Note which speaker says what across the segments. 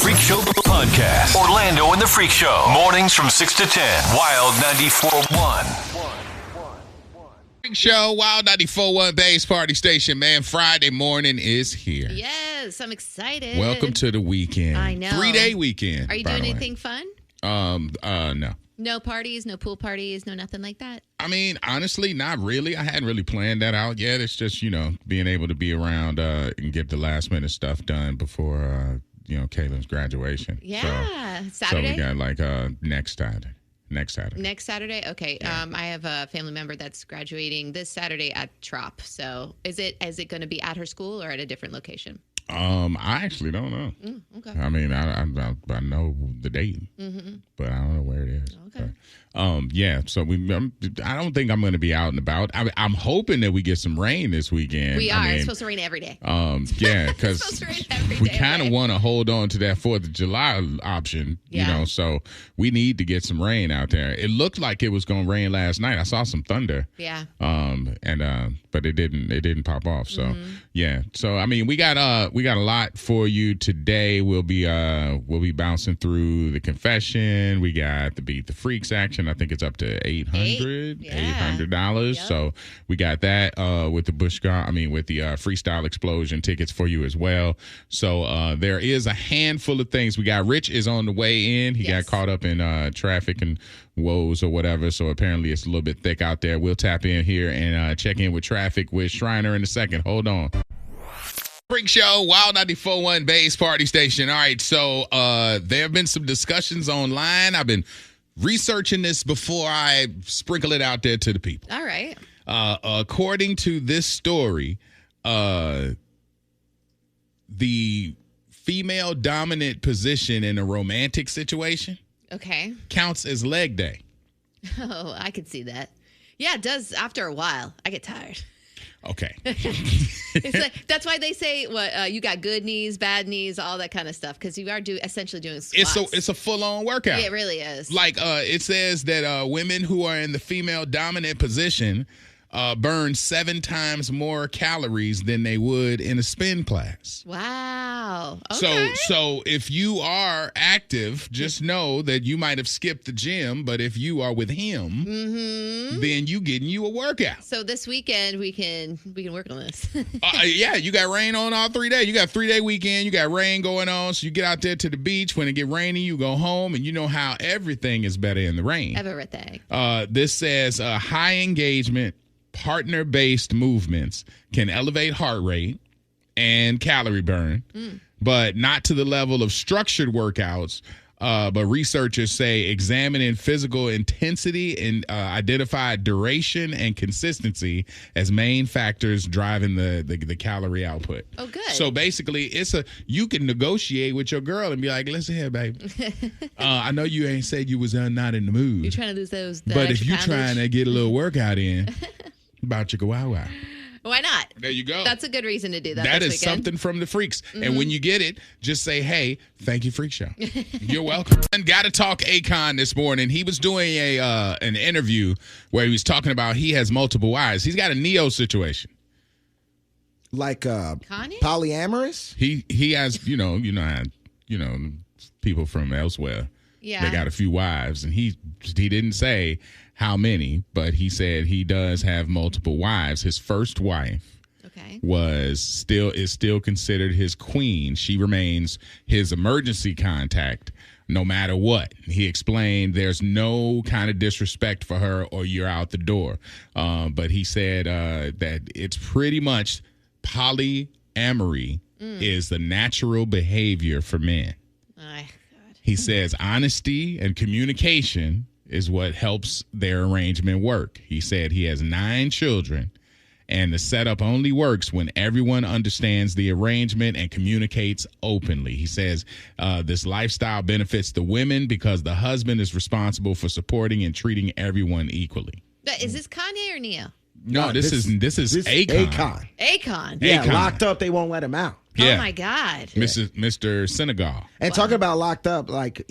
Speaker 1: Freak Show Podcast. Orlando and the Freak Show. Mornings from 6 to 10. Wild 94.1.
Speaker 2: Freak Show, Wild 94.1 Base Party Station, man. Friday morning is here.
Speaker 3: Yes, I'm excited.
Speaker 2: Welcome to the weekend.
Speaker 3: I know.
Speaker 2: 3-day weekend.
Speaker 3: Are you doing anything fun?
Speaker 2: No.
Speaker 3: No parties, no pool parties, no nothing like that?
Speaker 2: I mean, honestly, not really. I hadn't really planned that out yet. It's just, being able to be around and get the last minute stuff done before, Caitlin's graduation.
Speaker 3: Yeah. Saturday?
Speaker 2: So we got next Saturday.
Speaker 3: Next Saturday? Okay. Yeah. I have a family member that's graduating this Saturday at Trop. So is it going to be at her school or at a different location?
Speaker 2: I actually don't know.
Speaker 3: Okay.
Speaker 2: I mean, I know the date, but I don't know where it is.
Speaker 3: Okay.
Speaker 2: Yeah. So I don't think I'm going to be out and about. I'm hoping that we get some rain this weekend.
Speaker 3: We are. It's supposed to rain every day.
Speaker 2: Yeah, because we kind of want to hold on to that 4th of July option.
Speaker 3: Yeah.
Speaker 2: So we need to get some rain out there. It looked like it was going to rain last night. I saw some thunder.
Speaker 3: Yeah.
Speaker 2: But it didn't pop off. So yeah. So I mean, we got a lot for you today. We'll be bouncing through the confession. We got the Beat the Freaks action. I think it's up to $800. Yep. So we got that with the with the Freestyle Explosion tickets for you as well. So there is a handful of things. We got Rich is on the way in. He got caught up in traffic and woes or whatever. So apparently it's a little bit thick out there. We'll tap in here and check in with traffic with Shriner in a second. Hold on. Freak Show, Wild 94.1 Base Party Station. All right, so there have been some discussions online. I've been researching this before I sprinkle it out there to the people.
Speaker 3: All right.
Speaker 2: According to this story, the female dominant position in a romantic situation counts as leg day.
Speaker 3: Oh, I could see that. Yeah, it does after a while. I get tired.
Speaker 2: Okay.
Speaker 3: It's like, that's why they say you got good knees, bad knees, all that kind of stuff, because you are essentially doing squats.
Speaker 2: It's a full-on workout.
Speaker 3: Yeah, it really is.
Speaker 2: Like it says that women who are in the female dominant position burn 7 times more calories than they would in a spin class.
Speaker 3: Wow. Okay.
Speaker 2: So if you are active, just know that you might have skipped the gym, but if you are with him, then you getting you a workout.
Speaker 3: So this weekend we can work on this.
Speaker 2: Yeah, you got rain on all 3 days. You got 3-day weekend. You got rain going on, so you get out there to the beach. When it get rainy, you go home, and you know how everything is better in the rain.
Speaker 3: Everything.
Speaker 2: This says high engagement, partner-based movements can elevate heart rate and calorie burn, but not to the level of structured workouts. But researchers say examining physical intensity and identify duration and consistency as main factors driving the calorie output.
Speaker 3: Oh, good.
Speaker 2: So basically, you can negotiate with your girl and be like, listen here, baby. I know you ain't said you was not in the mood.
Speaker 3: You're trying to lose those.
Speaker 2: But if you're trying to get a little workout in, about chicka wow wow.
Speaker 3: Why not?
Speaker 2: There you go.
Speaker 3: That's a good reason to do that.
Speaker 2: That is something from the freaks. And when you get it, just say, hey, thank you, Freak Show. You're welcome. And got to talk Akon this morning. He was doing an interview where he was talking about he has multiple wives. He's got a Neo situation.
Speaker 4: Like
Speaker 3: Kanye?
Speaker 4: Polyamorous?
Speaker 2: He has, people from elsewhere.
Speaker 3: Yeah.
Speaker 2: They got a few wives, and he didn't say how many, but he said he does have multiple wives. His first wife is still considered his queen. She remains his emergency contact no matter what. He explained there's no kind of disrespect for her or you're out the door. But he said that it's pretty much polyamory is the natural behavior for men. He says honesty and communication is what helps their arrangement work. He said he has 9 children, and the setup only works when everyone understands the arrangement and communicates openly. He says this lifestyle benefits the women because the husband is responsible for supporting and treating everyone equally.
Speaker 3: Is this Kanye or Neo?
Speaker 2: No, this is Akon.
Speaker 3: Akon.
Speaker 4: Yeah,
Speaker 2: Akon.
Speaker 4: locked up, they won't let him out.
Speaker 2: Yeah.
Speaker 3: Oh my God.
Speaker 2: Mr. Senegal.
Speaker 4: And talking about locked up, like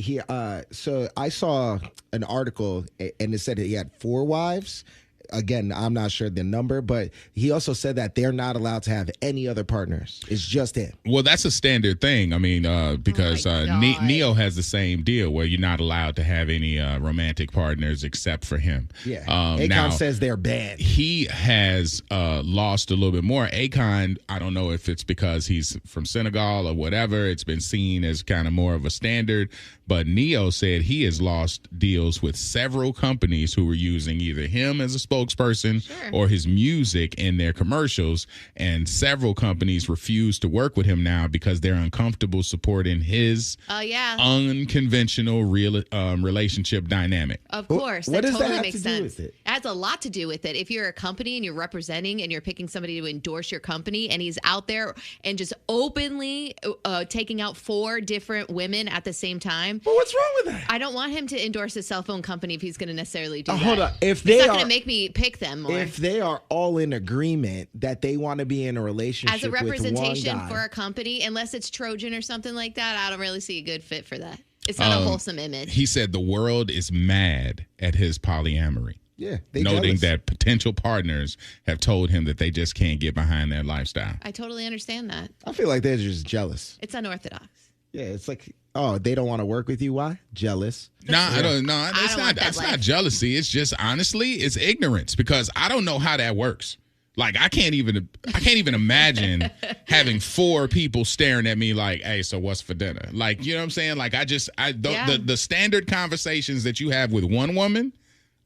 Speaker 4: so I saw an article and it said that he had 4 wives. again, I'm not sure the number, but he also said that they're not allowed to have any other partners. It's just him.
Speaker 2: Well, that's a standard thing. I mean, because Neo has the same deal where you're not allowed to have any romantic partners except for him.
Speaker 4: Yeah. Akon says they're banned.
Speaker 2: He has lost a little bit more. Akon, I don't know if it's because he's from Senegal or whatever. It's been seen as kind of more of a standard. But Neo said he has lost deals with several companies who were using either him as a spokesperson or his music in their commercials. And several companies refuse to work with him now because they're uncomfortable supporting his unconventional relationship dynamic.
Speaker 3: Of course.
Speaker 4: What does
Speaker 3: totally
Speaker 4: that have
Speaker 3: makes
Speaker 4: to
Speaker 3: sense.
Speaker 4: do with it?
Speaker 3: It has a lot to do with it. If you're a company and you're representing and you're picking somebody to endorse your company and he's out there and just openly taking out 4 different women at the same time.
Speaker 4: Well, what's wrong with that?
Speaker 3: I don't want him to endorse a cell phone company if he's going to necessarily do that.
Speaker 4: Hold on.
Speaker 3: He's not going to make me pick them more.
Speaker 4: If they are all in agreement that they want to be in a relationship
Speaker 3: as a representation
Speaker 4: with one guy,
Speaker 3: for a company, unless it's Trojan or something like that, I don't really see a good fit for that. It's not a wholesome image.
Speaker 2: He said the world is mad at his polyamory.
Speaker 4: Yeah,
Speaker 2: noting that potential partners have told him that they just can't get behind that lifestyle.
Speaker 3: I totally understand that.
Speaker 4: I feel like they're just jealous.
Speaker 3: It's unorthodox.
Speaker 4: Yeah, it's like, oh, they don't want to work with you. Why? Jealous.
Speaker 2: I don't know. It's not jealousy. It's just, honestly, it's ignorance because I don't know how that works. Like, I can't even imagine having 4 people staring at me like, hey, so what's for dinner? Like, you know what I'm saying? Like, the standard conversations that you have with one woman,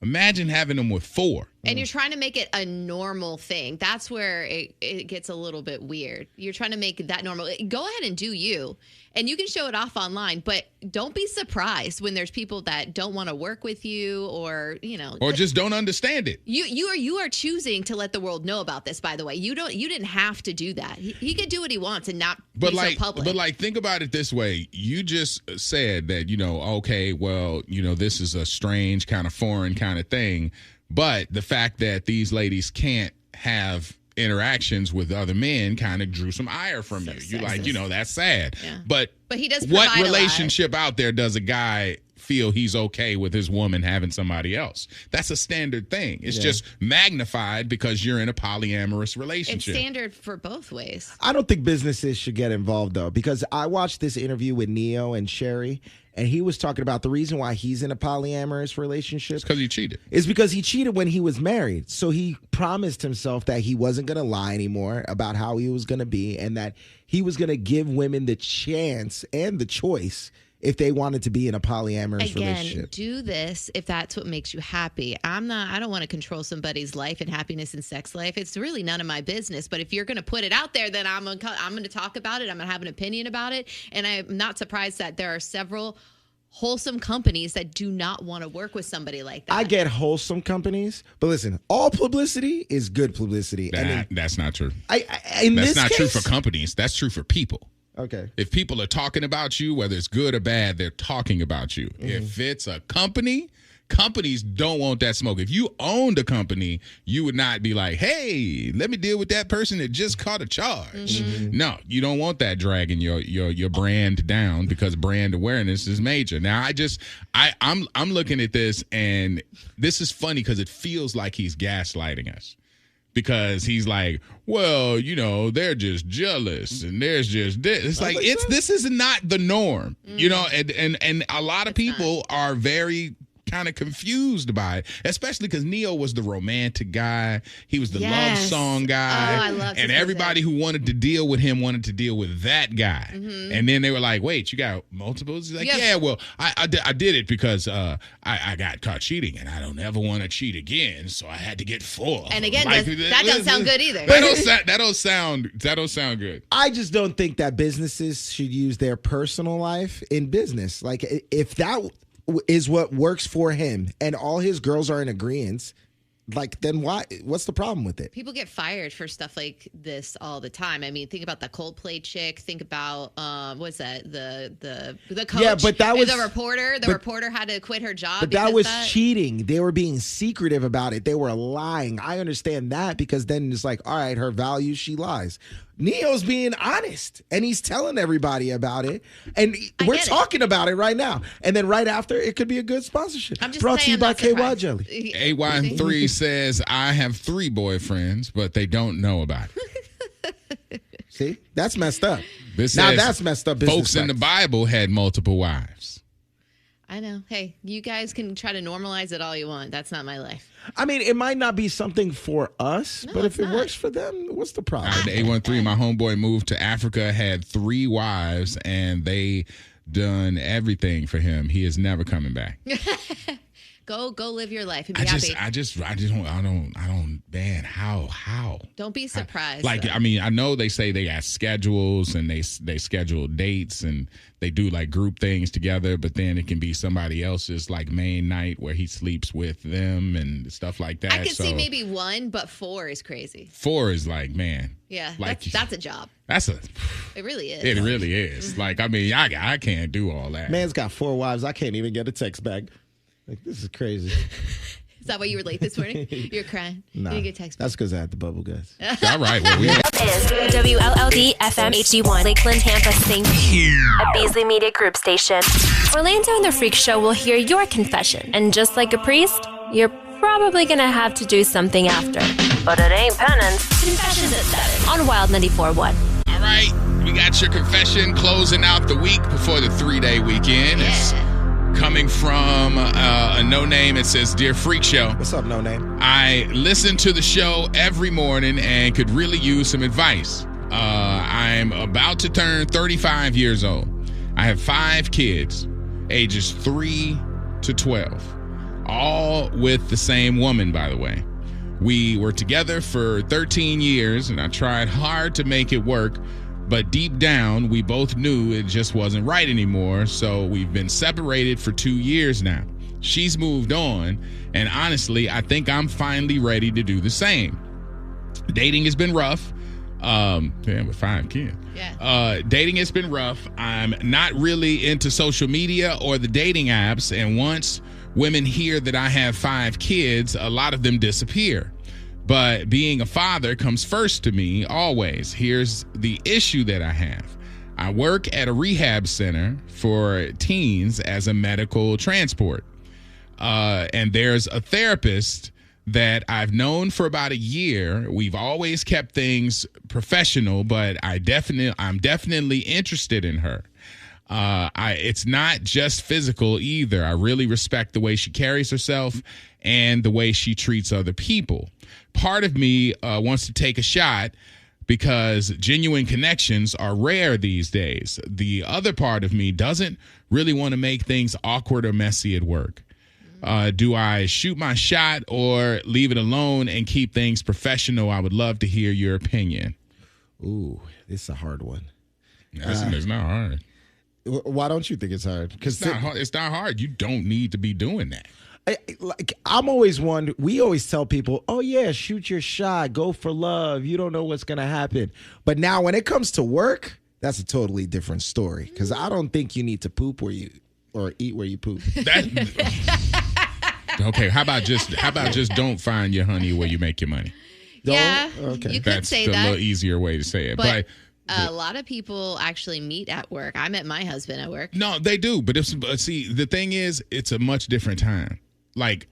Speaker 2: imagine having them with 4.
Speaker 3: And you're trying to make it a normal thing. That's where it gets a little bit weird. You're trying to make that normal. Go ahead and do you. And you can show it off online, but don't be surprised when there's people that don't want to work with you or, or
Speaker 2: just don't understand it.
Speaker 3: You are choosing to let the world know about this, by the way. You didn't have to do that. He could do what he wants and not be so public.
Speaker 2: But like, think about it this way. You just said that, okay, well, this is a strange kind of foreign kind of thing. But the fact that these ladies can't have interactions with other men kind of drew some ire from you. You're like, that's sad. Yeah. But
Speaker 3: he does.
Speaker 2: What relationship out there does a guy feel he's okay with his woman having somebody else? That's a standard thing. It's just magnified because you're in a polyamorous relationship.
Speaker 3: It's standard for both ways.
Speaker 4: I don't think businesses should get involved, though, because I watched this interview with Neo and Sherry, and he was talking about the reason why he's in a polyamorous relationship.
Speaker 2: It's because he cheated.
Speaker 4: It's because he cheated when he was married. So he promised himself that he wasn't going to lie anymore about how he was going to be and that he was going to give women the chance and the choice if they wanted to be in a polyamorous relationship.
Speaker 3: Do this if that's what makes you happy. I don't want to control somebody's life and happiness and sex life. It's really none of my business. But if you're going to put it out there, then I'm going to talk about it. I'm going to have an opinion about it. And I'm not surprised that there are several wholesome companies that do not want to work with somebody like that.
Speaker 4: I get wholesome companies, but listen, all publicity is good publicity.
Speaker 2: That's not true.
Speaker 4: That's
Speaker 2: not true for companies. That's true for people.
Speaker 4: Okay.
Speaker 2: If people are talking about you, whether it's good or bad, they're talking about you. Mm-hmm. If it's a company, companies don't want that smoke. If you owned a company, you would not be like, hey, let me deal with that person that just caught a charge. Mm-hmm. No, you don't want that dragging your brand down because brand awareness is major. Now, I'm looking at this, and this is funny because it feels like he's gaslighting us. Because he's like, well, they're just jealous and there's just this. It's like, this is not the norm, and a lot of people are very kind of confused by it, especially because Neo was the romantic guy. He was the love song guy.
Speaker 3: Oh, I love
Speaker 2: and everybody who wanted to deal with him wanted to deal with that guy. Mm-hmm. And then they were like, wait, you got multiples? He's like, yeah, well, I did it because I got caught cheating and I don't ever want to cheat again. So I had to get 4.
Speaker 3: And again, that don't sound good either.
Speaker 2: That don't sound good.
Speaker 4: I just don't think that businesses should use their personal life in business. Like, if that is what works for him and all his girls are in agreement, like, then what's the problem with it?
Speaker 3: People get fired for stuff like this all the time. I mean, think about the Coldplay chick. Think about what's that? The coach.
Speaker 4: Yeah, but that was
Speaker 3: the reporter. The reporter had to quit her job.
Speaker 4: But that was cheating. They were being secretive about it. They were lying. I understand that because then it's like, all right, her values, she lies. Neo's being honest, and he's telling everybody about it, and we're talking about it right now. And then right after, it could be a good sponsorship.
Speaker 3: I'm just
Speaker 4: brought to you by KY
Speaker 3: surprised.
Speaker 4: Jelly.
Speaker 2: AY3 says, I have 3 boyfriends, but they don't know about it.
Speaker 4: See? That's messed up.
Speaker 2: This
Speaker 4: Now
Speaker 2: says
Speaker 4: that's messed up business
Speaker 2: folks in the Bible had multiple wives.
Speaker 3: I know. Hey, you guys can try to normalize it all you want. That's not my life.
Speaker 4: I mean, it might not be something for us, but if it works for them, what's the problem?
Speaker 2: All right, A13, my homeboy moved to Africa, had 3 wives, and they done everything for him. He is never coming back.
Speaker 3: Go live your life and be happy.
Speaker 2: I don't, man, how?
Speaker 3: Don't be surprised.
Speaker 2: I mean, I know they say they got schedules and they schedule dates and they do like group things together, but then it can be somebody else's like main night where he sleeps with them and stuff like that.
Speaker 3: I could see maybe 1, but 4 is crazy.
Speaker 2: 4 is like, man.
Speaker 3: Yeah,
Speaker 2: like,
Speaker 3: that's a job.
Speaker 2: It
Speaker 3: really is.
Speaker 2: It really is. Like, I mean, I can't do all that.
Speaker 4: Man's got 4 wives. I can't even get a text back. Like, this is crazy.
Speaker 3: Is that why you were late this morning? You're crying.
Speaker 4: No,
Speaker 3: you didn't get text back.
Speaker 4: that's because I had the bubble guts.
Speaker 2: All right. Well,
Speaker 5: Is WLLD FM HD1 Lakeland, Tampa, St. a Beasley Media Group station. Orlando and the Freak Show will hear your confession. And just like a priest, you're probably going to have to do something after. But it ain't penance. Confessions at 7 on Wild 94.1.
Speaker 2: all right. We got your confession closing out the week before the 3-day weekend.
Speaker 3: Yeah.
Speaker 2: It's coming from a no name. It says, Dear Freak Show.
Speaker 4: What's up, No Name?
Speaker 2: I listen to the show every morning and could really use some advice. I'm about to turn 35 years old. I have 5 kids, ages 3 to 12, all with the same woman, by the way. We were together for 13 years, and I tried hard to make it work, but deep down, we both knew it just wasn't right anymore, so we've been separated for 2 years now. She's moved on, and honestly, I think I'm finally ready to do the same. Dating has been rough. With 5 kids.
Speaker 3: Yeah.
Speaker 2: Dating has been rough. I'm not really into social media or the dating apps, and once women hear that I have 5 kids, a lot of them disappear. But being a father comes first to me always. Here's the issue that I have. I work at a rehab center for teens as a medical transport. And there's a therapist that I've known for about a year. We've always kept things professional, but I'm definitely interested in her. It's not just physical either. I really respect the way she carries herself and the way she treats other people. Part of me wants to take a shot because genuine connections are rare these days. The other part of me doesn't really want to make things awkward or messy at work. Do I shoot my shot or leave it alone and keep things professional? I would love to hear your opinion.
Speaker 4: Ooh, this is a hard one.
Speaker 2: It's not hard.
Speaker 4: Why don't you think it's hard? Because
Speaker 2: It's not hard. You don't need to be doing that.
Speaker 4: I'm always one. We always tell people, "Oh yeah, shoot your shot, go for love. You don't know what's gonna happen." But now, when it comes to work, that's a totally different story. Because I don't think you need to poop where you or eat where you poop.
Speaker 2: Okay, how about just don't find your honey where you make your money?
Speaker 3: Yeah,
Speaker 4: okay.
Speaker 3: you could
Speaker 2: That's
Speaker 3: say
Speaker 2: the
Speaker 3: that.
Speaker 2: little easier way to say it.
Speaker 3: But a lot of people actually meet at work. I met my husband at work.
Speaker 2: No, they do. But see, the thing is, it's a much different time. Like,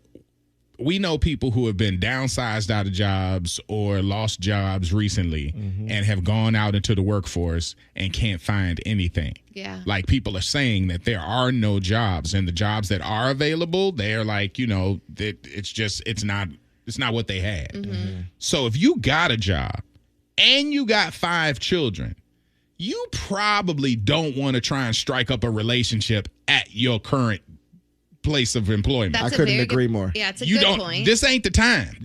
Speaker 2: we know people who have been downsized out of jobs or lost jobs recently and have gone out into the workforce and can't find anything.
Speaker 3: Yeah.
Speaker 2: Like, people are saying that there are no jobs, and the jobs that are available, they're like, it's not what they had. So if you got a job and you got 5 children, you probably don't want to try and strike up a relationship at your current place of employment.
Speaker 3: That's
Speaker 4: I couldn't agree more.
Speaker 3: Yeah, it's a good point.
Speaker 2: This ain't the time.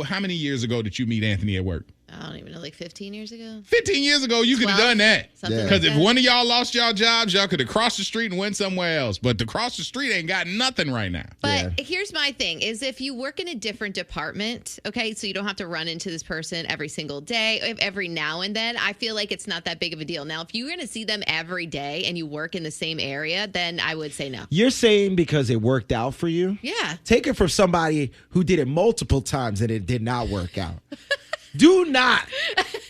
Speaker 2: How many years ago did you meet Anthony at work?
Speaker 3: I don't even know, like 15 years ago?
Speaker 2: 15 years ago, you could have
Speaker 3: 12,
Speaker 2: done that.
Speaker 3: something
Speaker 2: Because
Speaker 3: like
Speaker 2: if
Speaker 3: that.
Speaker 2: one of y'all lost y'all jobs, y'all could have crossed the street and went somewhere else. But to cross the street ain't got nothing right now.
Speaker 3: But here's my thing, is if you work in a different department, okay, so you don't have to run into this person every single day, every now and then, I feel like it's not that big of a deal. Now, if you're going to see them every day and you work in the same area, then I would say no.
Speaker 4: You're saying because it worked out for you?
Speaker 3: Yeah.
Speaker 4: Take it from somebody who did it multiple times and it did not work out. Do not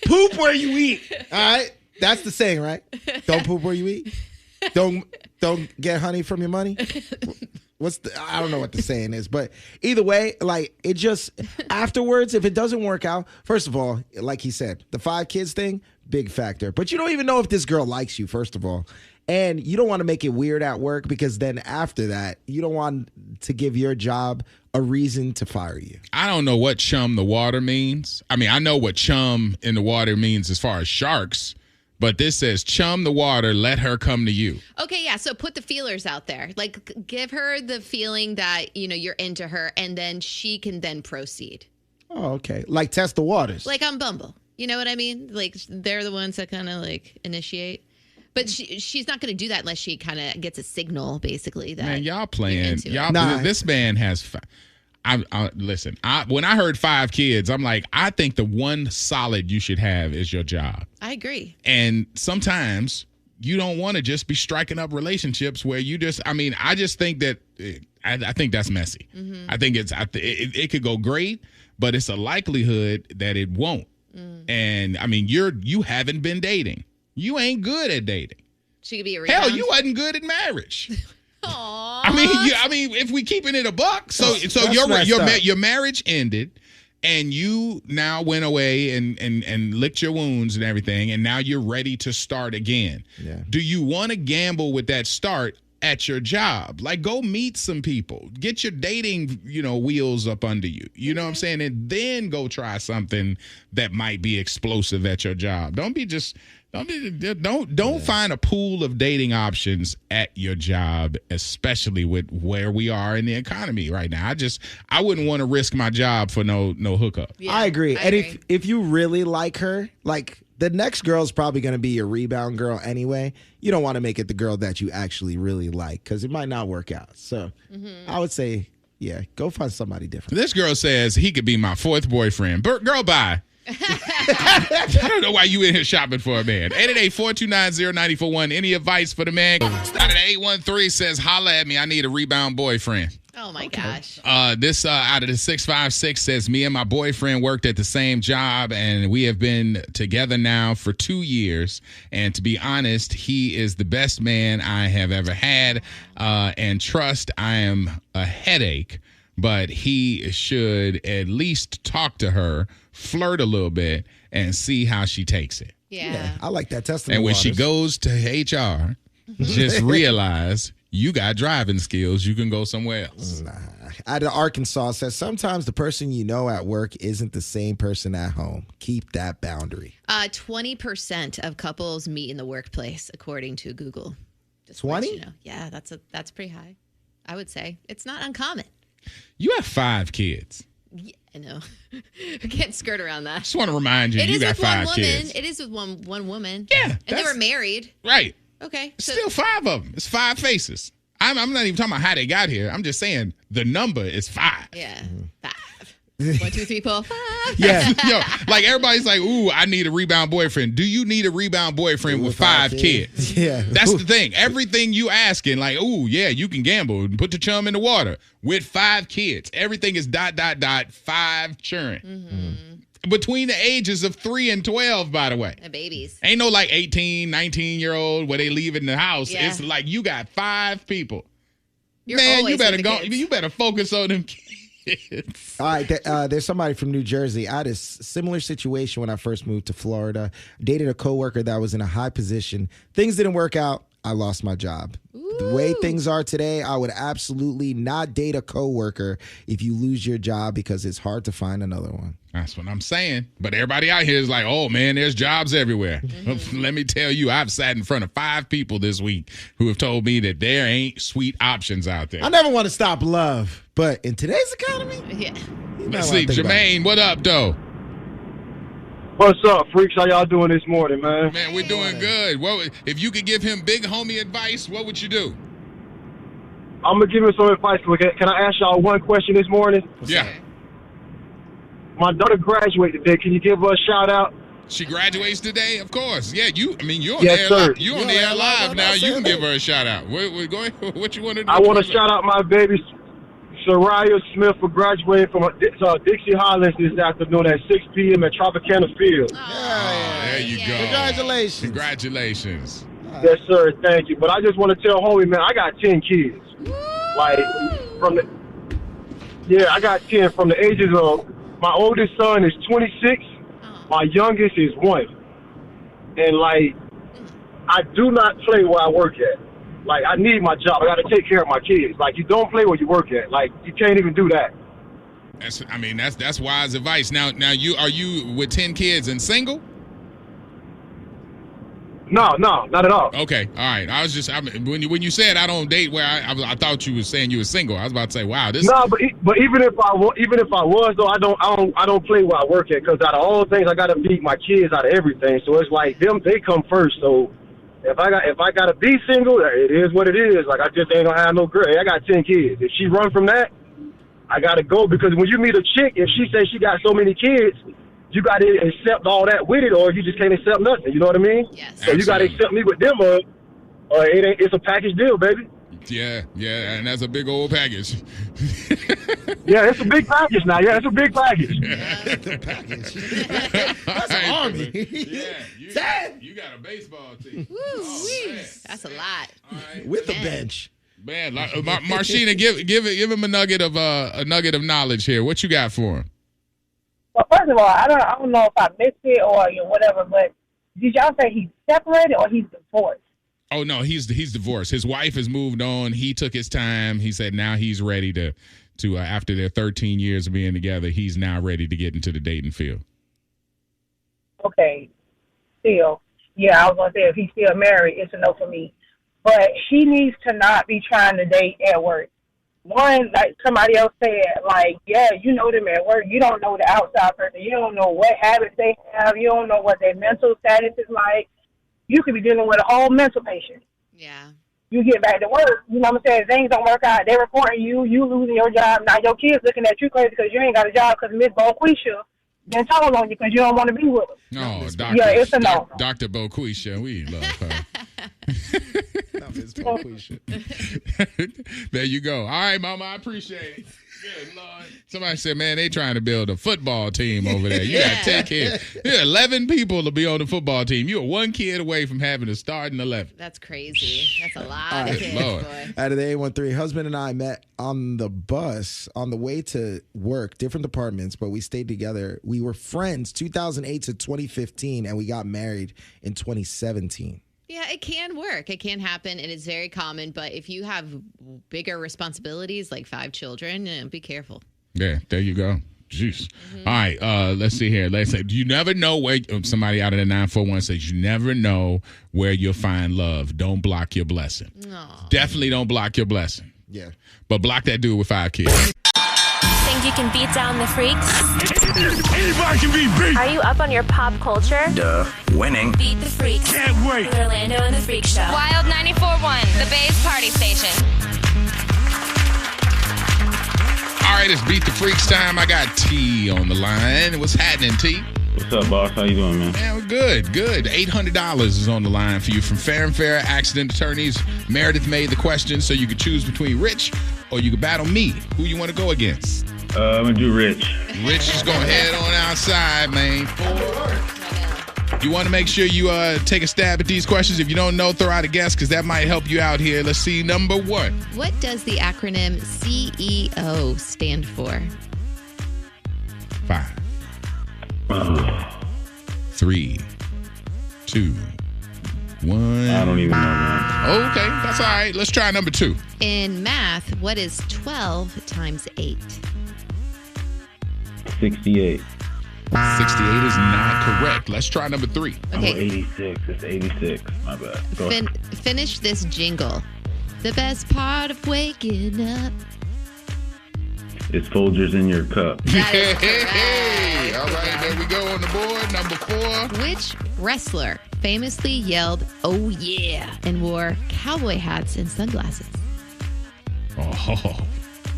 Speaker 4: poop where you eat. All right? That's the saying, right? Don't poop where you eat. Don't get honey from your money. I don't know what the saying is, but either way, like it just afterwards, if it doesn't work out, first of all, like he said, the 5 kids thing, big factor. But you don't even know if this girl likes you, first of all. And you don't want to make it weird at work because then after that, you don't want to give your job a reason to fire you.
Speaker 2: I don't know what chum the water means. I mean, I know what chum in the water means as far as sharks. But this says, chum the water, let her come to you.
Speaker 3: Okay, yeah. So put the feelers out there. Like, give her the feeling that, you're into her, and then she can then proceed.
Speaker 4: Oh, okay. Like test the waters.
Speaker 3: Like on Bumble. You know what I mean? Like, they're the ones that kind of, like, initiate. But she's not going to do that unless she kind of gets a signal, basically. That
Speaker 2: man, y'all playing. This man has... Listen, when I heard 5 kids, I'm like, I think the one solid you should have is your job.
Speaker 3: I agree.
Speaker 2: And sometimes you don't want to just be striking up relationships where you just, I just think that, I think that's messy. Mm-hmm. I think it could go great, but it's a likelihood that it won't. Mm. And you haven't been dating. You ain't good at dating.
Speaker 3: She could be a rebound.
Speaker 2: Hell, you wasn't good at marriage.
Speaker 3: Aww.
Speaker 2: If we keeping it a buck, so your marriage ended, and you now went away and licked your wounds and everything, and now you're ready to start again. Yeah. Do you want to gamble with that start at your job? Like, go meet some people, get your dating, wheels up under you. You know what I'm saying? And then go try something that might be explosive at your job. Don't find a pool of dating options at your job, especially with where we are in the economy right now. I wouldn't want to risk my job for no hookup.
Speaker 4: Yeah, I agree. If you really like her, like the next girl is probably going to be your rebound girl anyway. You don't want to make it the girl that you actually really like because it might not work out. So I would say, yeah, go find somebody different.
Speaker 2: This girl says he could be my 4th boyfriend. Girl, bye. I don't know why you in here shopping for a man. 888-429-0941. Any advice for the man? Started at 813 says, holla at me. I need a rebound boyfriend.
Speaker 3: Oh, my gosh.
Speaker 2: This out of the 656 says, me and my boyfriend worked at the same job, and we have been together now for 2 years. And to be honest, he is the best man I have ever had. And trust, I am a headache, but he should at least talk to her, flirt a little bit, and see how she takes it.
Speaker 3: Yeah.
Speaker 4: I like that testing.
Speaker 2: And when she goes to HR, just realize you got driving skills. You can go somewhere else.
Speaker 4: Out of Arkansas says, sometimes the person you know at work isn't the same person at home. Keep that boundary.
Speaker 3: 20% of couples meet in the workplace, according to Google.
Speaker 4: 20?
Speaker 3: Yeah, that's pretty high. I would say. It's not uncommon.
Speaker 2: You have 5 kids.
Speaker 3: Yeah, I know. I can't skirt around that.
Speaker 2: Just want to remind you, you got 5 kids.
Speaker 3: It is with one woman.
Speaker 2: Yeah.
Speaker 3: And they were married.
Speaker 2: Right.
Speaker 3: Okay.
Speaker 2: Still 5 of them. It's 5 faces. I'm not even talking about how they got here. I'm just saying the number is 5.
Speaker 3: Yeah. 5. 1, 2, 3, 4, 5.
Speaker 4: Yeah.
Speaker 2: Like everybody's like, ooh, I need a rebound boyfriend. Do you need a rebound boyfriend with 5 kids?
Speaker 4: Yeah.
Speaker 2: That's the thing. Everything you asking, like, ooh, yeah, you can gamble and put the chum in the water with 5 kids. Everything is ... 5 children. Mm-hmm. Between the ages of 3 and 12, by the way.
Speaker 3: Babies.
Speaker 2: Ain't no like 18, 19-year-old where they leave in the house.
Speaker 3: Yeah.
Speaker 2: It's like you got 5 people.
Speaker 3: You're
Speaker 2: Man,
Speaker 3: always
Speaker 2: you better
Speaker 3: with the
Speaker 2: go.
Speaker 3: kids.
Speaker 2: You better focus on them kids.
Speaker 4: All right, there's somebody from New Jersey. I had a similar situation when I first moved to Florida. Dated a coworker that was in a high position. Things didn't work out. I lost my job.
Speaker 3: Ooh.
Speaker 4: The way things are today, I would absolutely not date a coworker if you lose your job because it's hard to find another one.
Speaker 2: That's what I'm saying. But everybody out here is like, oh, man, there's jobs everywhere. Mm-hmm. Let me tell you, I've sat in front of 5 people this week who have told me that there ain't sweet options out there.
Speaker 4: I never want to stop love, but in today's economy,
Speaker 3: Yeah.
Speaker 2: Let's see. Jermaine, what up, though?
Speaker 6: What's up, freaks? How y'all doing this morning, man?
Speaker 2: Man, we're doing good. If you could give him big homie advice, what would you do?
Speaker 6: I'm going to give him some advice. Can I ask y'all one question this morning?
Speaker 2: Yeah.
Speaker 6: My daughter graduated today. Can you give her a shout out?
Speaker 2: She graduates today, of course. Yeah, you're on
Speaker 6: Yes, sir.
Speaker 2: You're on the air live now. You can give her a shout out. Go ahead. What you want to do?
Speaker 6: I want to shout out my baby Soraya Smith for graduating from Dixie Highlands this afternoon at 6 p.m. at Tropicana Field.
Speaker 2: There you go. Congratulations.
Speaker 6: Yes, sir. Thank you. But I just want to tell homie, man, I got 10 kids. Like, I got 10 from the ages of, my oldest son is 26. My youngest is 1. And, like, I do not play where I work at. Like, I need my job. I got to take care of my kids. Like, you don't play where you work at. Like, you can't even do that.
Speaker 2: That's wise advice. Now, are you with 10 kids and single?
Speaker 6: No, not at all.
Speaker 2: Okay, all right. When you said I don't date, where I thought you were saying you were single. I was about to say, wow, this.
Speaker 6: No, but even if I was though, I don't play where I work at, because out of all things, I got to feed my kids out of everything. So it's like they come first. So if I gotta be single, it is what it is. Like, I just ain't gonna have no girl. I got 10 kids. If she run from that, I gotta go, because when you meet a chick, if she says she got so many kids, you got to accept all that with it, or you just can't accept nothing. You know what I mean?
Speaker 3: Yes.
Speaker 6: So you got to accept me with them, or it's a package deal, baby.
Speaker 2: Yeah, and that's a big old package.
Speaker 6: Yeah, it's a big package now. Yeah, it's a big package.
Speaker 4: That's a package. That's an army.
Speaker 2: You got a baseball team.
Speaker 3: That's a lot.
Speaker 2: Right.
Speaker 4: With a bench.
Speaker 2: Man, Marcina, give him a nugget of knowledge here. What you got for him?
Speaker 7: Well, first of all, I don't know if I missed it or whatever, but did y'all say he's separated or he's divorced?
Speaker 2: Oh no, he's divorced. His wife has moved on. He took his time. He said now he's ready to after their 13 years of being together, he's now ready to get into the dating field.
Speaker 7: Okay, still, yeah, I was gonna say if he's still married, it's a no for me. But he needs to not be trying to date at work. One, like somebody else said, like, yeah, you know them at work. You don't know the outside person. You don't know what habits they have. You don't know what their mental status is like. You could be dealing with a whole mental patient.
Speaker 3: Yeah.
Speaker 7: You get back to work, you know what I'm saying? Things don't work out. They're reporting you losing your job. Now your kids looking at you crazy because you ain't got a job because Miss Boquisha been told on you because you don't want to be with them.
Speaker 2: No,
Speaker 7: it's a no.
Speaker 2: Dr. Boquisha, we love her. There you go. All right, Mama, I appreciate it. Good Lord. Somebody said, man, they trying to build a football team over there. You got 10 kids. There are 11 people to be on the football team. You're one kid away from having to start in 11.
Speaker 3: That's crazy. That's a lot of kids,
Speaker 2: Lord.
Speaker 3: boy.
Speaker 4: Out of the 813, husband and I met on the bus on the way to work, different departments, but we stayed together. We were friends 2008 to 2015, and we got married in 2017.
Speaker 3: Yeah, it can work. It can happen, and it's very common. But if you have bigger responsibilities, like 5 children, be careful.
Speaker 2: Yeah, there you go. Jeez. Mm-hmm. All right, let's see here. Let's say, do you never know where somebody out of the 941 says you never know where you'll find love? Don't block your blessing.
Speaker 3: Aww.
Speaker 2: Definitely don't block your blessing.
Speaker 4: Yeah.
Speaker 2: But block that dude with 5 kids.
Speaker 5: Think you can beat down the freaks?
Speaker 1: Anybody can be beat.
Speaker 5: Are you up on your pop culture?
Speaker 1: Duh. Winning.
Speaker 5: Beat the freaks.
Speaker 1: Can't wait.
Speaker 5: With Orlando and the Freak Show.
Speaker 8: Wild 94.1, the Bay's party station.
Speaker 2: All right, it's Beat the Freaks time. I got T on the line. What's happening, T?
Speaker 9: What's up, boss? How you doing, man?
Speaker 2: Man, we're good. $800 is on the line for you from Fair and Fair Accident Attorneys. Meredith made the question, so you could choose between Rich or you could battle me. Who you want to go against?
Speaker 9: I'm going to do Rich.
Speaker 2: Rich is going to head on outside, man. You want to make sure you take a stab at these questions. If you don't know, throw out a guess because that might help you out here. Let's see. Number 1.
Speaker 3: What does the acronym CEO stand for?
Speaker 2: 5, 3, 2, 1.
Speaker 9: I don't even know, man.
Speaker 2: Okay, that's all right. Let's try number 2.
Speaker 3: In math, what is 12 times 8?
Speaker 9: 68.
Speaker 2: 68 is not correct. Let's try number 3.
Speaker 3: Okay.
Speaker 9: 86. It's 86. My bad. Go ahead.
Speaker 3: Finish this jingle. The best part of waking up.
Speaker 9: It's Folgers in your cup.
Speaker 3: That is
Speaker 2: Hey,
Speaker 3: correct.
Speaker 2: all right, there we go on the board. Number 4.
Speaker 3: Which wrestler famously yelled, "Oh yeah," and wore cowboy hats and sunglasses?
Speaker 2: Oh,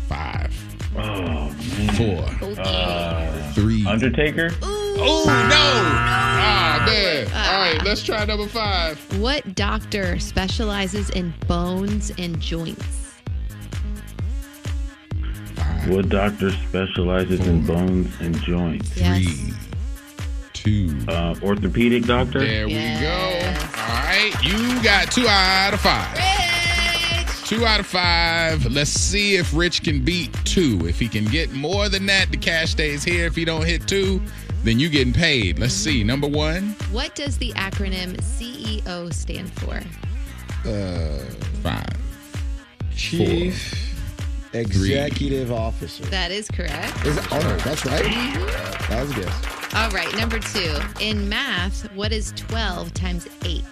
Speaker 2: 5,
Speaker 9: Oh, man.
Speaker 2: 4,
Speaker 3: Oh, yeah.
Speaker 2: 3.
Speaker 9: Undertaker?
Speaker 2: Oh, no. Ah, man. All right, let's try number 5.
Speaker 3: What doctor specializes in bones and joints?
Speaker 2: 5,
Speaker 9: What doctor specializes in bones and joints?
Speaker 2: 3, 2.
Speaker 9: Orthopedic doctor?
Speaker 2: There we go. All right. You got 2 out of 5.
Speaker 3: Rich!
Speaker 2: 2 out of 5. Let's see if Rich can beat 2. If he can get more than that, the cash stays here. If he don't hit 2, then you getting paid. Let's see. Number 1.
Speaker 3: What does the acronym CEO stand for?
Speaker 2: 5.
Speaker 4: Chief Executive Officer.
Speaker 3: That is correct.
Speaker 4: That's right. That was good.
Speaker 3: All right, number 2. In math, what is 12 times 8?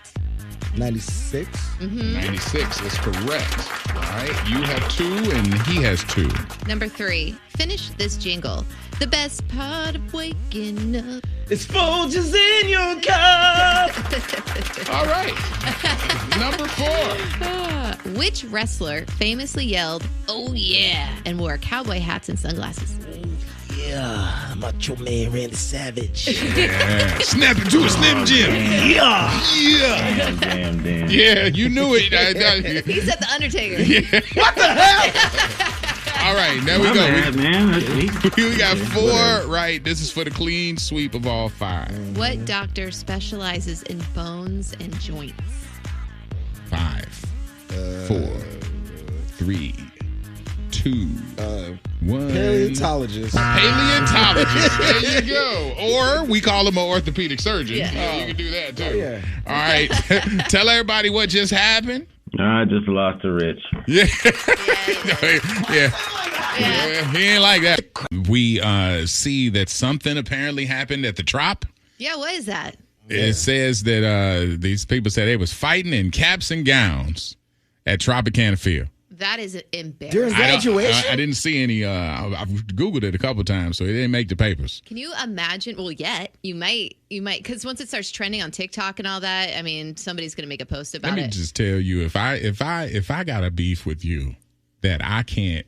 Speaker 4: 96.
Speaker 2: 96 is correct. All right. You have 2 and he has 2.
Speaker 3: Number 3. Finish this jingle. The best part of waking up.
Speaker 4: It's Folgers in your cup.
Speaker 2: All right. Number 4.
Speaker 3: Which wrestler famously yelled, "Oh yeah," and wore cowboy hats and sunglasses?
Speaker 4: Yeah, Macho Man Randy Savage.
Speaker 2: Yeah. Snap into a Slim Jim. Yeah.
Speaker 9: Damn.
Speaker 2: Yeah, you knew it.
Speaker 3: He said the Undertaker.
Speaker 2: Yeah.
Speaker 4: What the hell?
Speaker 2: All right, there we go.
Speaker 9: Man.
Speaker 2: We got 4 right. This is for the clean sweep of all 5.
Speaker 3: What doctor specializes in bones and joints?
Speaker 2: 5, 4, 3, 2, 1.
Speaker 4: Paleontologist.
Speaker 2: Paleontologist. There you go. Or we call him an orthopedic surgeon.
Speaker 3: Yeah.
Speaker 2: You can do that too.
Speaker 4: Oh, yeah.
Speaker 2: All right. Tell everybody what just happened.
Speaker 9: I just lost to Rich.
Speaker 2: Yeah. Yeah. He ain't like that. We see that something apparently happened at the Trop.
Speaker 3: Yeah, what is that?
Speaker 2: It says that these people said they was fighting in caps and gowns at Tropicana Field.
Speaker 3: That is embarrassing.
Speaker 4: During graduation?
Speaker 2: I didn't see any. I've Googled it a couple times, so it didn't make the papers.
Speaker 3: Can you imagine? Well, you might, because once it starts trending on TikTok and all that, I mean, somebody's going to make a post about it.
Speaker 2: Let me just tell you, if I got a beef with you, that I can't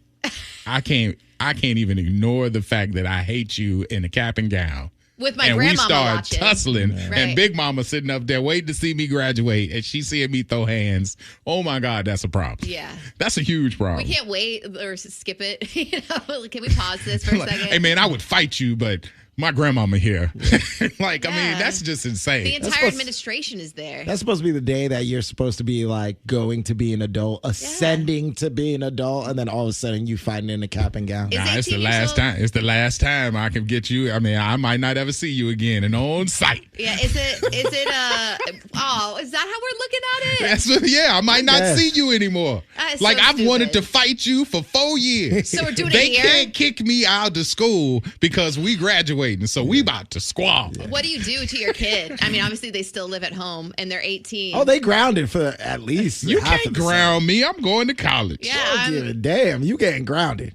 Speaker 2: even ignore the fact that I hate you in a cap and gown.
Speaker 3: With my
Speaker 2: and
Speaker 3: grandmama
Speaker 2: we start
Speaker 3: watching.
Speaker 2: tussling,
Speaker 3: Right.
Speaker 2: and Big Mama sitting up there waiting to see me graduate, and she seeing me throw hands. Oh my God, that's a problem.
Speaker 3: Yeah.
Speaker 2: That's a huge problem.
Speaker 3: We can't wait or skip it. Can we pause this for a second?
Speaker 2: Hey man, I would fight you, but my grandmama here. I mean, that's just insane.
Speaker 3: The entire administration is there.
Speaker 4: That's supposed to be the day that you're supposed to be like going to be an adult, ascending to be an adult, and then all of a sudden you fighting in a cap and gown.
Speaker 2: It's the last time. It's the last time I can get you. I mean, I might not ever see you again and on sight.
Speaker 3: Yeah, is it is that how we're looking at it?
Speaker 2: I might not see you anymore. Like
Speaker 3: so
Speaker 2: I've wanted to fight you for 4 years.
Speaker 3: So we're doing
Speaker 2: they
Speaker 3: it here?
Speaker 2: can't kick me out of school because we graduating. So we about to squall.
Speaker 3: What do you do to your kid? I mean, obviously they still live at home and they're 18.
Speaker 4: Oh, they grounded for at least
Speaker 2: You
Speaker 4: half
Speaker 2: can't
Speaker 4: of the
Speaker 2: ground me. I'm going to college.
Speaker 3: Yeah,
Speaker 4: damn, you getting grounded.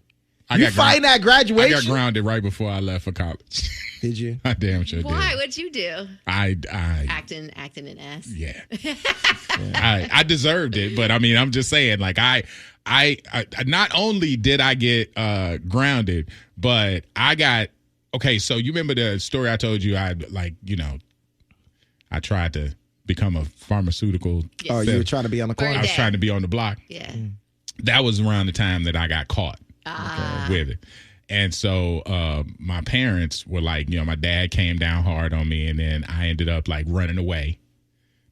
Speaker 2: I
Speaker 4: You
Speaker 2: got
Speaker 4: fighting at graduation?
Speaker 2: I got grounded right before I left for college.
Speaker 4: Did you?
Speaker 2: I damn sure did.
Speaker 3: Why? What'd you do?
Speaker 2: I
Speaker 3: acting an ass.
Speaker 2: Yeah. I deserved it, but I mean, I'm just saying, like I not only did I get grounded, but I got okay. So you remember the story I told you? I tried to become a pharmaceutical.
Speaker 4: Yes. Oh, you were trying to be on the corner.
Speaker 2: I was trying to be on the block.
Speaker 3: Yeah.
Speaker 2: That was around the time that I got caught with it. And so my parents were like, my dad came down hard on me, and then I ended up like running away.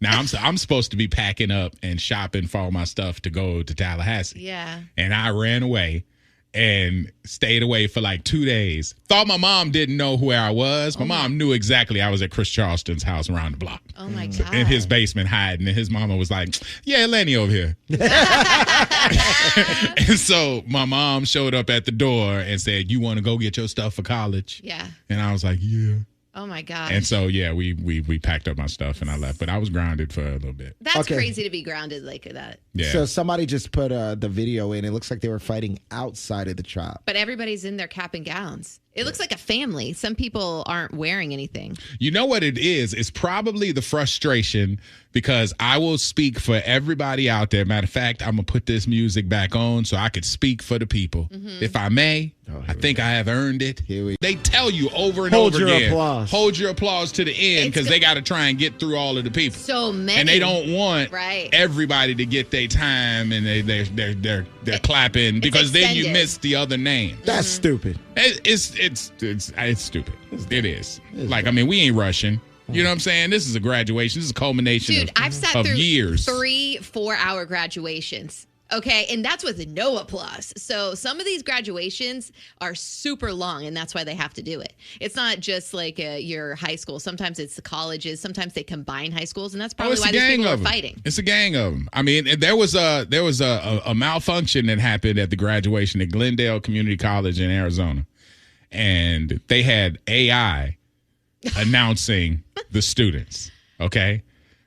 Speaker 2: Now I'm supposed to be packing up and shopping for all my stuff to go to Tallahassee.
Speaker 3: Yeah.
Speaker 2: And I ran away and stayed away for like 2 days. Thought my mom didn't know where I was. My mom knew exactly I was at Chris Charleston's house around the block.
Speaker 3: Oh my God.
Speaker 2: In his basement hiding. And his mama was like, yeah, Lenny over here. And so my mom showed up at the door and said, you want to go get your stuff for college?
Speaker 3: Yeah.
Speaker 2: And I was like, yeah.
Speaker 3: Oh my God.
Speaker 2: And so, yeah, we packed up my stuff and I left. But I was grounded for a little bit.
Speaker 3: That's crazy to be grounded like that.
Speaker 2: Yeah.
Speaker 4: So somebody just put the video in. It looks like they were fighting outside of the Trop.
Speaker 3: But everybody's in their cap and gowns. It looks like a family. Some people aren't wearing anything.
Speaker 2: You know what it is? It's probably the frustration because I will speak for everybody out there. Matter of fact, I'm going to put this music back on so I could speak for the people. If I may, I think I have earned it. They tell you over and over again, hold your applause to the end because they got to try and get through all of the people.
Speaker 3: So many.
Speaker 2: And they don't want everybody to get their time and they're clapping because then you miss the other name.
Speaker 4: That's stupid.
Speaker 2: It's stupid. It is. Like, I mean, we ain't rushing. You know what I'm saying? This is a graduation. This is a culmination
Speaker 3: I've sat through
Speaker 2: years.
Speaker 3: 3 4-hour graduations. Okay, and that's with no applause. So some of these graduations are super long, and that's why they have to do it. It's not just like your high school. Sometimes it's the colleges. Sometimes they combine high schools, and that's probably why these people are fighting.
Speaker 2: It's a gang of them. I mean, there was a malfunction that happened at the graduation at Glendale Community College in Arizona, and they had AI announcing the students. Okay,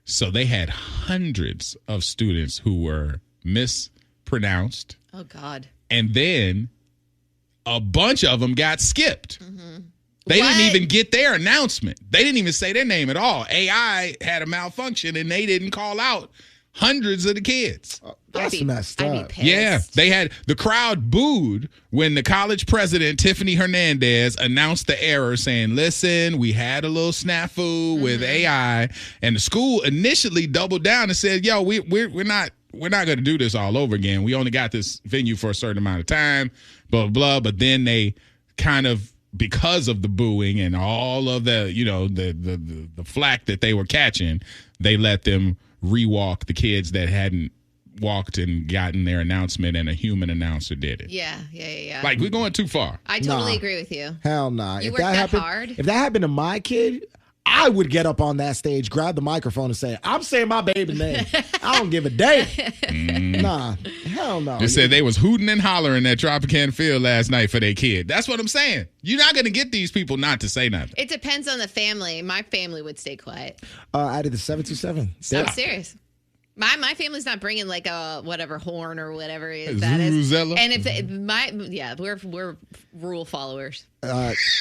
Speaker 2: so they had hundreds of students who were mispronounced.
Speaker 3: Oh, God.
Speaker 2: And then a bunch of them got skipped. They didn't even get their announcement. They didn't even say their name at all. AI had a malfunction, and they didn't call out hundreds of the kids.
Speaker 4: That's messed up.
Speaker 2: Yeah, the crowd booed when the college president, Tiffany Hernandez, announced the error, saying, listen, we had a little snafu with AI. And the school initially doubled down and said, yo, we're not going to do this all over again. We only got this venue for a certain amount of time, blah, blah, blah. But then they kind of, because of the booing and all of the, the flack that they were catching, they let them rewalk the kids that hadn't walked and gotten their announcement, and a human announcer did it.
Speaker 3: Yeah.
Speaker 2: Like, we're going too far.
Speaker 3: I totally agree with you.
Speaker 4: Hell nah.
Speaker 3: You worked that hard?
Speaker 4: If that happened to my kid, I would get up on that stage, grab the microphone, and say, I'm saying my baby name. I don't give a damn. Nah, hell no.
Speaker 2: They said they was hooting and hollering at Tropicana Field last night for their kid. That's what I'm saying. You're not going to get these people not to say nothing.
Speaker 3: It depends on the family. My family would stay quiet.
Speaker 4: Out of the 727.
Speaker 3: I'm serious. My family's not bringing like a whatever horn or whatever that is. And if we're rule followers.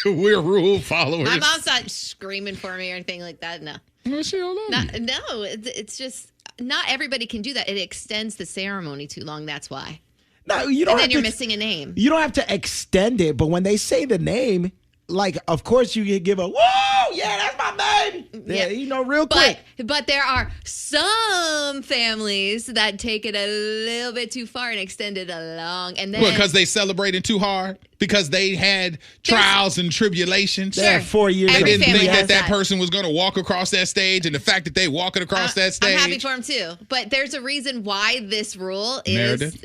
Speaker 2: We're rule followers.
Speaker 3: My mom's not screaming for me or anything like that. No.
Speaker 2: Well, she don't love you.
Speaker 3: No, it's just not everybody can do that. It extends the ceremony too long. That's why.
Speaker 4: No, you don't.
Speaker 3: And then you're missing a name.
Speaker 4: You don't have to extend it, but when they say the name, like, of course you can give a whoa, yeah, that's my baby. Yeah, real quick.
Speaker 3: But there are some families that take it a little bit too far and extend it along, and then
Speaker 2: because they celebrated too hard, because they had trials and tribulations.
Speaker 4: They had 4 years.
Speaker 2: They didn't think that person was going to walk across that stage, and the fact that they walking across that stage.
Speaker 3: I'm happy for them too. But there's a reason why this rule is.
Speaker 2: Meredith?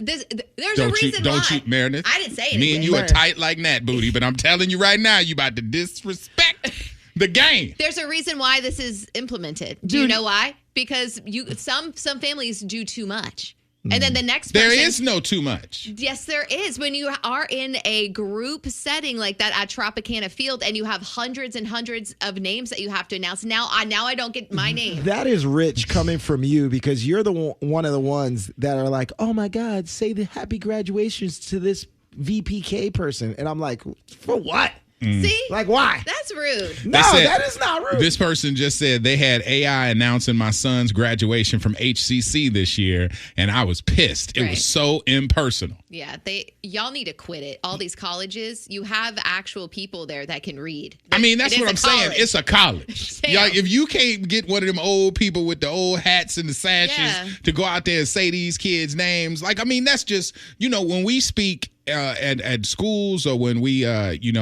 Speaker 3: There's a reason why.
Speaker 2: Don't you, Meredith?
Speaker 3: I didn't say anything.
Speaker 2: Me and you are tight like Nat Booty, but I'm telling you right now, you about to disrespect the game.
Speaker 3: There's a reason why this is implemented. Do you know why? Because some families do too much. And then the next person.
Speaker 2: There is no too much.
Speaker 3: Yes, there is. When you are in a group setting like that at Tropicana Field and you have hundreds and hundreds of names that you have to announce, now I don't get my name.
Speaker 4: That is rich coming from you, because you're the one of the ones that are like, oh my God, say the happy graduations to this VPK person. And I'm like, for what?
Speaker 3: See?
Speaker 4: Like, why?
Speaker 3: That's rude.
Speaker 4: No, that is not rude.
Speaker 2: This person just said they had AI announcing my son's graduation from HCC this year, and I was pissed. It was so impersonal.
Speaker 3: Yeah, y'all need to quit it. All these colleges, you have actual people there that can read.
Speaker 2: I mean, that's what I'm saying. It's a college. Y'all, if you can't get one of them old people with the old hats and the sashes to go out there and say these kids' names, like, I mean, that's just, when we speak at schools, or when we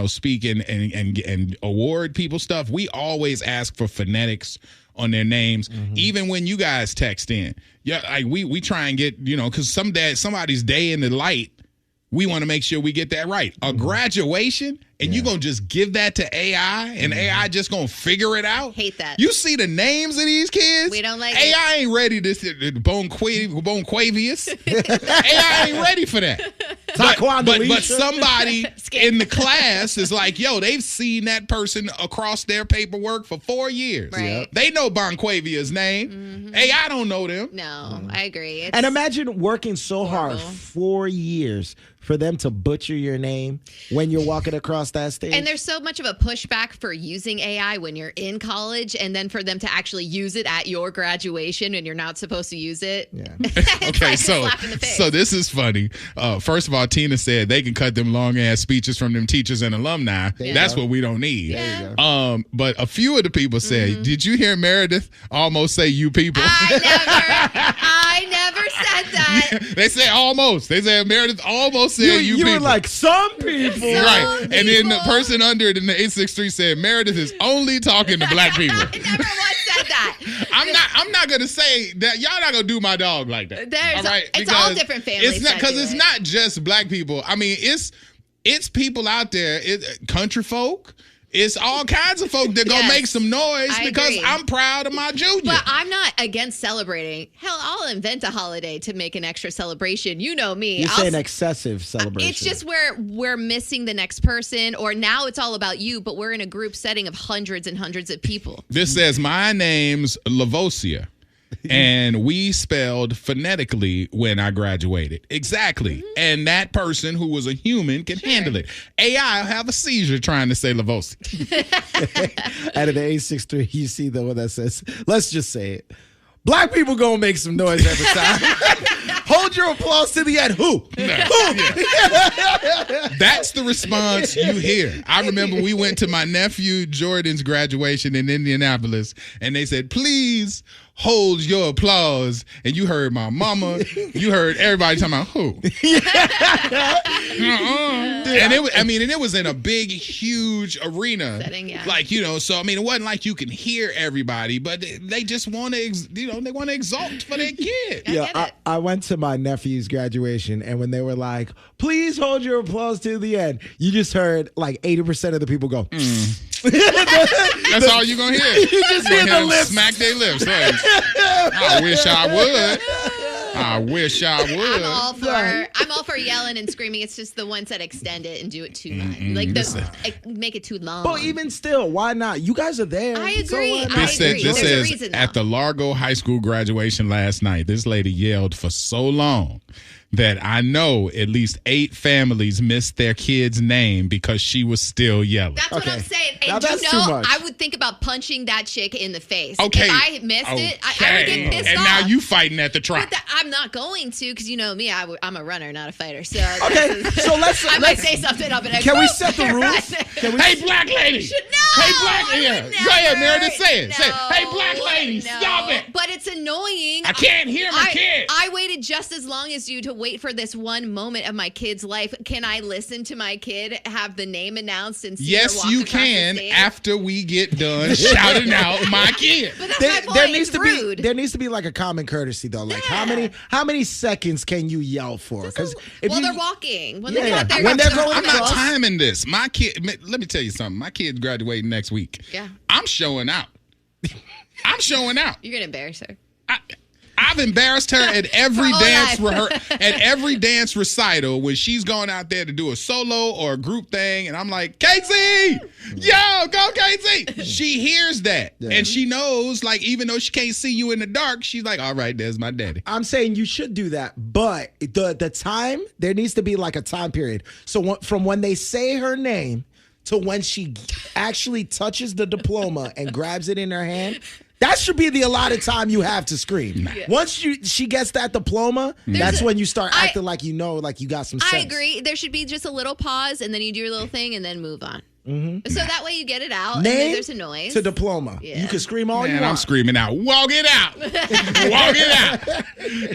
Speaker 2: speak and award people stuff, we always ask for phonetics on their names. Even when you guys text in, like we try and get, because somebody's day in the light, we want to make sure we get that right. A graduation, and you're going to just give that to AI, and AI just going to figure it out?
Speaker 3: Hate that.
Speaker 2: You see the names of these kids?
Speaker 3: We don't like
Speaker 2: AI ain't ready to Bonquavius. AI ain't ready for that. But somebody in the class is like, yo, they've seen that person across their paperwork for 4 years.
Speaker 3: Right.
Speaker 2: They know Bonquavia's name. AI don't know them.
Speaker 3: No, I agree.
Speaker 4: And imagine working so hard, 4 years, for them to butcher your name when you're walking across that stage?
Speaker 3: And there's so much of a pushback for using AI when you're in college, and then for them to actually use it at your graduation and you're not supposed to use it.
Speaker 4: Yeah.
Speaker 2: Okay,
Speaker 3: like
Speaker 2: so this is funny. First of all, Tina said they can cut them long ass speeches from them teachers and alumni. That's what we don't need.
Speaker 4: There you go.
Speaker 2: But a few of the people said, "Did you hear Meredith almost say you people?"
Speaker 3: I never said that.
Speaker 2: They said almost. They said Meredith almost said you people.
Speaker 4: You were like, some people.
Speaker 2: Right. And then the person under it in the 863 said Meredith is only talking to black people.
Speaker 3: I never once said that.
Speaker 2: I'm not gonna say that. Y'all not gonna do my dog like that.
Speaker 3: All right? It's
Speaker 2: because
Speaker 3: all different families.
Speaker 2: It's not because it's not just black people. I mean, it's people out there, country folk. It's all kinds of folk that go make some noise because I'm proud of my junior.
Speaker 3: But I'm not against celebrating. Hell, I'll invent a holiday to make an extra celebration. You know me.
Speaker 4: You're saying excessive celebration.
Speaker 3: It's just where we're missing the next person, or now it's all about you, but we're in a group setting of hundreds and hundreds of people.
Speaker 2: This says, my name's Lavosia. And we spelled phonetically when I graduated. Exactly. And that person who was a human can handle it. AI will have a seizure trying to say Lavosia.
Speaker 4: Out of the 863, you see the one that says, let's just say it. Black people gonna make some noise every time. Hold your applause to the end. Who?
Speaker 2: That's the response you hear. I remember we went to my nephew Jordan's graduation in Indianapolis, and they said, please hold your applause. And you heard my mama, you heard everybody talking about who. And it was in a big, huge arena.
Speaker 3: Setting,
Speaker 2: like, so I mean, it wasn't like you can hear everybody, but they just want to, they want to exalt for their kid.
Speaker 4: I went to my nephew's graduation, and when they were like, please hold your applause to the end, you just heard like 80% of the people go,
Speaker 2: That's all you're going to hear.
Speaker 4: You just hear the lips.
Speaker 2: Smack their lips. Like, I wish I would.
Speaker 3: I'm all for yelling and screaming. It's just the ones that extend it and do it too much. Make it too long.
Speaker 4: But even still, why not? You guys are there.
Speaker 3: I agree.
Speaker 2: This says at the Largo High School graduation last night, this lady yelled for so long that I know at least 8 families missed their kid's name because she was still yelling.
Speaker 3: That's what I'm saying. And
Speaker 4: that's too much.
Speaker 3: I would think about punching that chick in the face.
Speaker 2: Okay.
Speaker 3: If I missed it, I would get pissed off.
Speaker 2: And now you fighting at the track.
Speaker 3: I'm not going to, because you know me, I'm a runner, not a fighter. So
Speaker 4: okay, so
Speaker 3: I might say something up and
Speaker 4: can we set the rules?
Speaker 2: Hey, black lady.
Speaker 3: No.
Speaker 2: Hey, black lady. Go ahead, Meredith. Say it.
Speaker 3: No,
Speaker 2: say it. Hey, black lady, stop it.
Speaker 3: But it's annoying.
Speaker 2: I can't hear my kid.
Speaker 3: I waited just as long as you to wait for this one moment of my kid's life. Can I listen to my kid have the name announced and see her walk
Speaker 2: you
Speaker 3: across
Speaker 2: can
Speaker 3: the stage?
Speaker 2: After we get done shouting out my kid.
Speaker 3: But that's my point.
Speaker 4: There needs to be like a common courtity though. Like how many seconds can you yell for? Because
Speaker 3: they're walking. When they're going
Speaker 2: I'm not timing this. My kid. Let me tell you something. My kid's graduating next week.
Speaker 3: Yeah.
Speaker 2: I'm showing out. I'm showing out.
Speaker 3: You're gonna embarrass her.
Speaker 2: I've embarrassed her at every dance recital when she's gone out there to do a solo or a group thing, and I'm like, Casey, yo, go Casey. She hears that, and she knows, like, even though she can't see you in the dark, she's like, all right, there's my daddy.
Speaker 4: I'm saying you should do that, but the time, there needs to be like a time period. So from when they say her name to when she actually touches the diploma and grabs it in her hand, that should be the allotted time you have to scream. Yeah. Once she gets that diploma, that's when you start acting like you got some sense.
Speaker 3: I agree. There should be just a little pause, and then you do your little thing, and then move on. Mm-hmm. So that way you get it out, and then there's a noise.
Speaker 4: To diploma. Yeah. You can scream all you want.
Speaker 2: I'm screaming out, walk it out. Walk it out.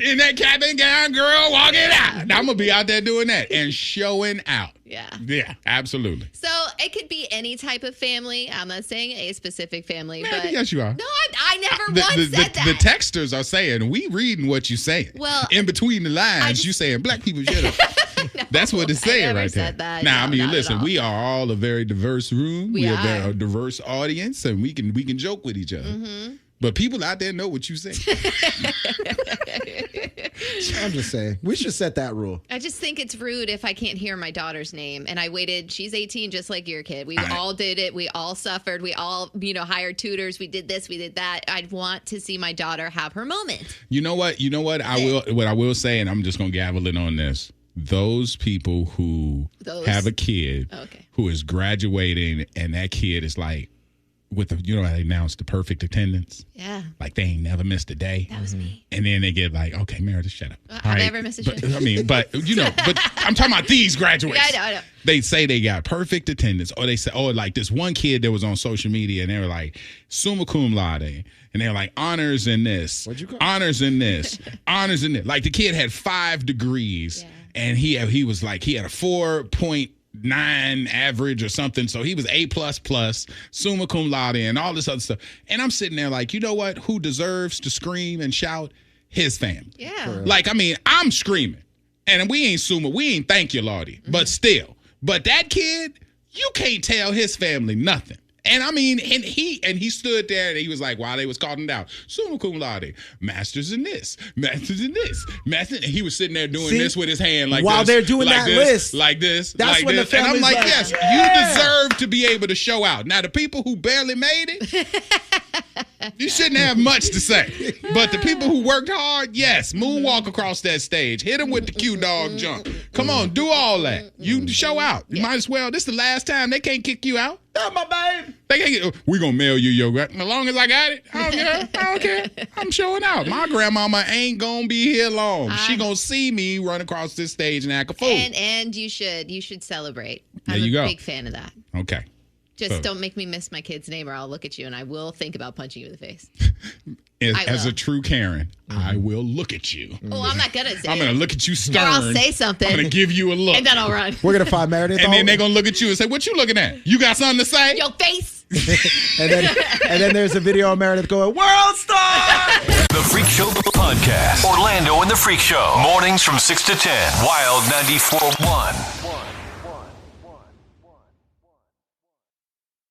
Speaker 2: In that cap and gown, girl, walk it out. Now, I'm going to be out there doing that and showing out.
Speaker 3: Yeah.
Speaker 2: Yeah, absolutely.
Speaker 3: So it could be any type of family. I'm not saying a specific family.
Speaker 2: Maybe, yes, you are.
Speaker 3: No, I never once said that.
Speaker 2: The texters are saying, we reading what you saying.
Speaker 3: Well,
Speaker 2: in between the lines, you saying black people shut up. No, that's what it's saying right there.
Speaker 3: That.
Speaker 2: Now, I mean, listen, we are all a very diverse room. We are a diverse audience, and we can joke with each other. Mm-hmm. But people out there know what you say.
Speaker 4: I'm just saying, we should set that rule.
Speaker 3: I just think it's rude if I can't hear my daughter's name. And I waited. She's 18, just like your kid. We all did it. We all suffered. We all, hired tutors. We did this. We did that. I'd want to see my daughter have her moment.
Speaker 2: You know what? I will say, and I'm just going to gavel it on this. those people who have a kid who is graduating and that kid is like, with the, how they announced the perfect attendance.
Speaker 3: Yeah.
Speaker 2: Like they ain't never missed a day.
Speaker 3: That was me.
Speaker 2: And then they get like, okay, Meredith, shut up.
Speaker 3: Have I ever missed a shift?
Speaker 2: But I'm talking about these graduates.
Speaker 3: Yeah, I know.
Speaker 2: They say they got perfect attendance, or they say, like this one kid that was on social media and they were like, summa cum laude. And they were like, honors in this,
Speaker 4: What'd you call
Speaker 2: honors in this, honors in this. Like the kid had 5 degrees and he was like, he had a 4.9 average or something, so he was A++, summa cum laude, and all this other stuff. And I'm sitting there like, you know what? Who deserves to scream and shout? His family.
Speaker 3: Yeah.
Speaker 2: Like, I mean, I'm screaming, and we ain't thank you, Lordy, but still. But that kid, you can't tell his family nothing. And I mean, and he stood there and he was like, while they was calling it out, summa cum laude, masters in this, masters in this, and he was sitting there doing this with his hand like
Speaker 4: while
Speaker 2: this,
Speaker 4: they're doing
Speaker 2: like
Speaker 4: that
Speaker 2: this,
Speaker 4: list,
Speaker 2: like this,
Speaker 4: that's
Speaker 2: like
Speaker 4: when
Speaker 2: this.
Speaker 4: the family's
Speaker 2: and I'm like,
Speaker 4: like,
Speaker 2: yes, you deserve to be able to show out. Now, the people who barely made it, you shouldn't have much to say. But the people who worked hard, yes, moonwalk across that stage, hit them with the Q-dog jump. Come on, do all that. You show out. You might as well. This is the last time. They can't kick you out.
Speaker 4: That's my baby.
Speaker 2: They can't get, we gonna mail you your, as long as I got it, I don't care. I'm showing out. My grandmama ain't gonna be here long. She gonna see me run across this stage and act a fool.
Speaker 3: And you should celebrate. I'm a big fan of that.
Speaker 2: Okay.
Speaker 3: Just don't make me miss my kid's name or I'll look at you and I will think about punching you in the face.
Speaker 2: As a true Karen, I will look at you.
Speaker 3: Oh, I'm not gonna say
Speaker 2: I'm going to look at you stern.
Speaker 3: Or I'll say something.
Speaker 2: I'm going to give you a look.
Speaker 3: And then I'll run.
Speaker 4: We're going to find Meredith.
Speaker 2: And then they're going to look at you and say, what you looking at? You got something to say?
Speaker 3: Your face.
Speaker 4: and then there's a video of Meredith going, World Star!
Speaker 1: The Freak Show Podcast. Orlando and the Freak Show. Mornings from 6 to 10. Wild 94.1.